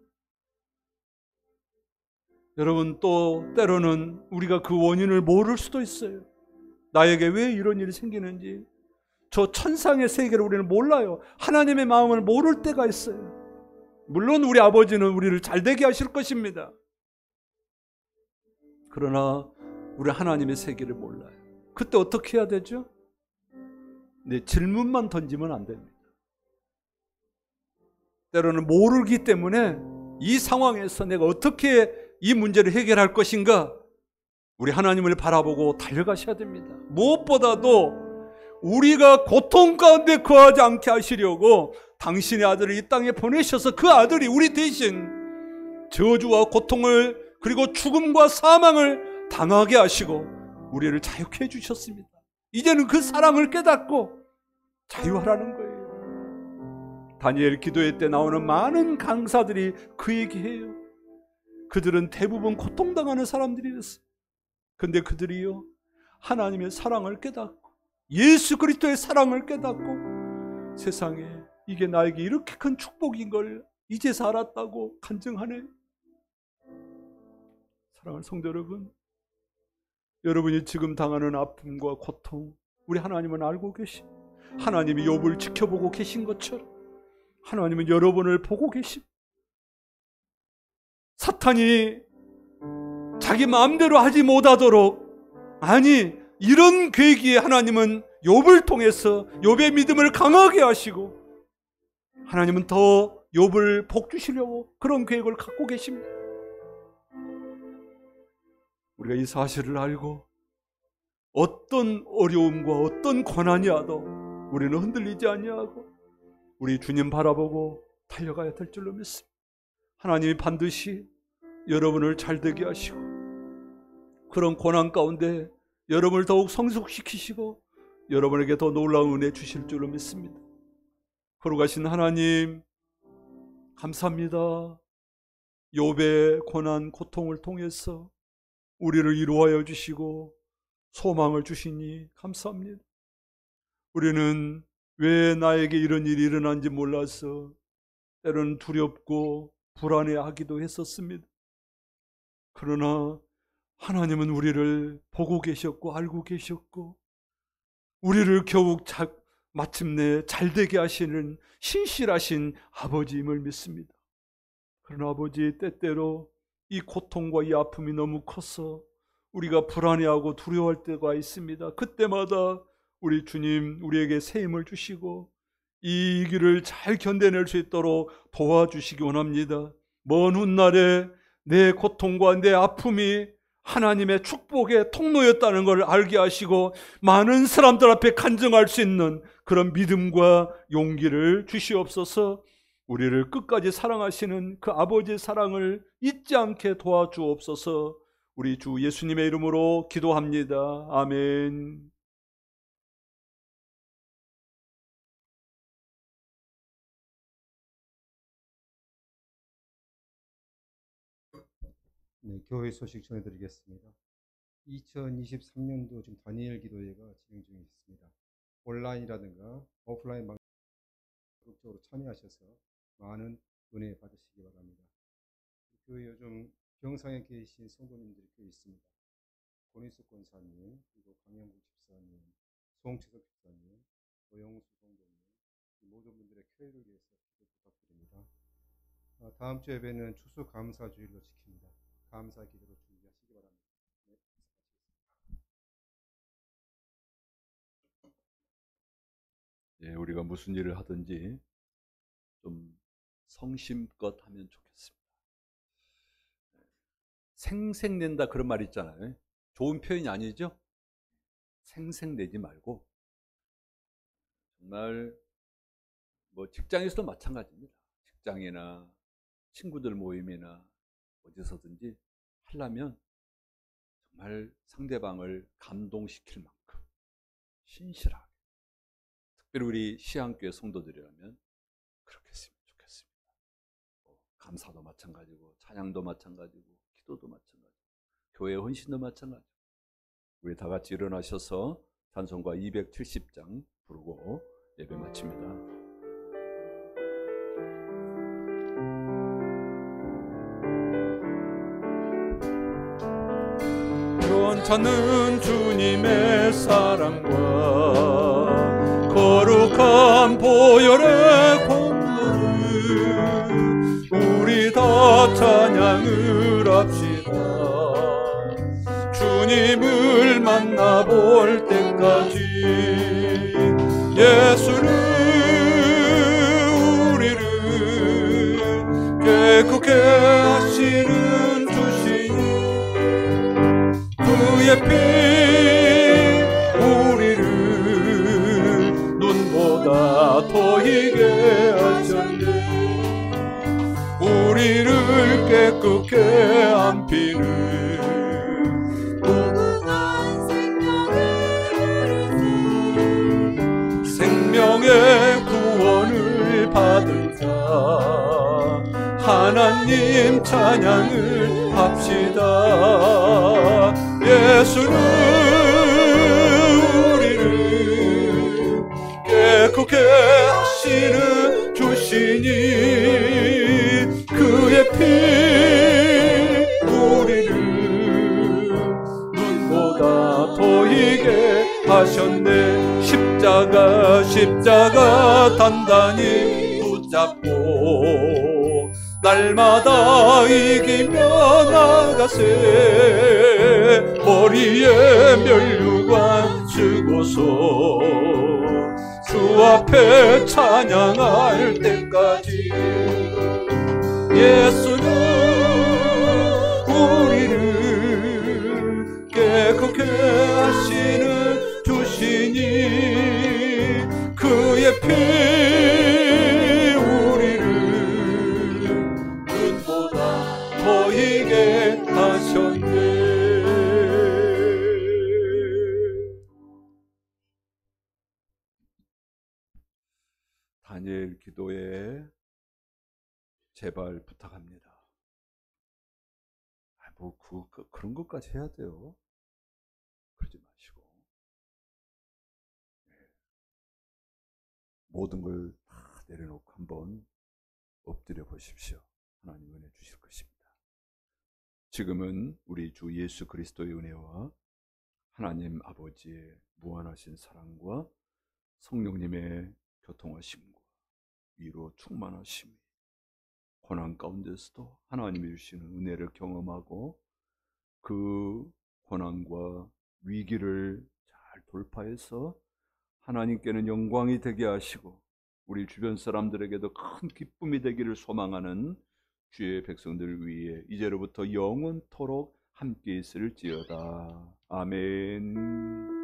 여러분, 또 때로는 우리가 그 원인을 모를 수도 있어요. 나에게 왜 이런 일이 생기는지, 저 천상의 세계를 우리는 몰라요. 하나님의 마음을 모를 때가 있어요. 물론 우리 아버지는 우리를 잘되게 하실 것입니다. 그러나 우리 하나님의 세계를 몰라요. 그때 어떻게 해야 되죠? 네, 질문만 던지면 안 됩니다. 때로는 모르기 때문에 이 상황에서 내가 어떻게 이 문제를 해결할 것인가, 우리 하나님을 바라보고 달려가셔야 됩니다. 무엇보다도 우리가 고통 가운데 거하지 않게 하시려고 당신의 아들을 이 땅에 보내셔서 그 아들이 우리 대신 저주와 고통을, 그리고 죽음과 사망을 당하게 하시고 우리를 자유케 해주셨습니다. 이제는 그 사랑을 깨닫고 자유하라는 거예요. 다니엘 기도회 때 나오는 많은 강사들이 그 얘기해요. 그들은 대부분 고통당하는 사람들이었어요. 근데 그들이요, 하나님의 사랑을 깨닫고 예수 그리스도의 사랑을 깨닫고 세상에 이게 나에게 이렇게 큰 축복인 걸 이제서 알았다고 간증하네. 사랑하는 성도 여러분, 여러분이 지금 당하는 아픔과 고통, 우리 하나님은 알고 계십니다. 하나님이 욥을 지켜보고 계신 것처럼 하나님은 여러분을 보고 계십니다. 사탄이 자기 마음대로 하지 못하도록, 아니, 이런 계기에 하나님은 욥을 통해서 욥의 믿음을 강하게 하시고 하나님은 더 욥을 복주시려고 그런 계획을 갖고 계십니다. 우리가 이 사실을 알고 어떤 어려움과 어떤 고난이 와도 우리는 흔들리지 아니하고 우리 주님 바라보고 달려가야 될 줄로 믿습니다. 하나님이 반드시 여러분을 잘되게 하시고 그런 고난 가운데 여러분을 더욱 성숙시키시고 여러분에게 더 놀라운 은혜 주실 줄로 믿습니다. 거룩하신 하나님, 감사합니다. 욥의 고난, 고통을 통해서 우리를 위로하여 주시고 소망을 주시니 감사합니다. 우리는 왜 나에게 이런 일이 일어난지 몰라서 때로는 두렵고 불안해하기도 했었습니다. 그러나 하나님은 우리를 보고 계셨고 알고 계셨고 우리를 겨우 마침내 잘되게 하시는 신실하신 아버지임을 믿습니다. 그러나 아버지, 때때로 이 고통과 이 아픔이 너무 커서 우리가 불안해하고 두려워할 때가 있습니다. 그때마다 우리 주님 우리에게 새 힘을 주시고 이 길을 잘 견뎌낼 수 있도록 도와주시기 원합니다. 먼 훗날에 내 고통과 내 아픔이 하나님의 축복의 통로였다는 것을 알게 하시고 많은 사람들 앞에 간증할 수 있는 그런 믿음과 용기를 주시옵소서. 우리를 끝까지 사랑하시는 그 아버지의 사랑을 잊지 않게 도와주옵소서. 우리 주 예수님의 이름으로 기도합니다. 아멘. 네, 교회 소식 전해드리겠습니다. 2023년도 지금 다니엘 기도회가 진행 중에 있습니다. 온라인이라든가 오프라인 방송 적극적으로 참여하셔서 많은 은혜 받으시기 바랍니다. 교회 요즘 병상에 계신 성도님들이 꽤 있습니다. 권희숙 권사님, 그리고 강영국 집사님, 송채석 집사님, 오영수 성도님, 이 모든 분들의 쾌유를 위해서 기도 부탁드립니다. 다음 주 예배는 추수감사주일로 지킵니다. 감사 기도로 준비하시기 바랍니다. 네, 예, 우리가 무슨 일을 하든지 좀 성심껏 하면 좋겠습니다. 생색낸다 그런 말 있잖아요. 좋은 표현이 아니죠? 생색내지 말고 정말 뭐 직장에서도 마찬가지입니다. 직장이나 친구들 모임이나 어디서든지 하려면 정말 상대방을 감동시킬 만큼 신실하게, 특별히 우리 시향교회 성도들이라면 그렇게 했으면 좋겠습니다. 감사도 마찬가지고 찬양도 마찬가지고 기도도 마찬가지고 교회의 헌신도 마찬가지고 우리 다 같이 일어나셔서 찬송가 270장 부르고 예배 마칩니다. 찾는 주님의 사랑과 거룩한 보혈의 공로를 우리 다 찬양을 합시다. 주님을 만나볼 때까지 예수는 우리를 깨끗게 하시는 주시니 그의 피 우리를 눈보다 더 희게 하셨네. 우리를 깨끗게 한 피는 무궁한 생명의 구원을 받은 자 하나님 찬양을 합시다. 예수는 우리를 깨끗게 하시는 주시니 그의 피 우리를 눈보다 더 희게 하셨네. 십자가 단단히 붙잡고 날마다 이기며 나가세. 머리에 면류관 쓰고서 주 앞에 찬양할 때까지 예수는 우리를 깨끗게 하시는 주시니 그의 피 보이게 하셨네. 다니엘 기도에 제발 부탁합니다. 그런 것까지 해야 돼요. 그러지 마시고 모든 걸 다 내려놓고 한번 엎드려 보십시오. 하나님 은혜 주실 것입니다. 지금은 우리 주 예수 그리스도의 은혜와 하나님 아버지의 무한하신 사랑과 성령님의 교통하심과 위로 충만하심이 고난 가운데서도 하나님이 주시는 은혜를 경험하고 그 고난과 위기를 잘 돌파해서 하나님께는 영광이 되게 하시고 우리 주변 사람들에게도 큰 기쁨이 되기를 소망하는 주의 백성들 위해 이제로부터 영원토록 함께 있을지어다. 아멘.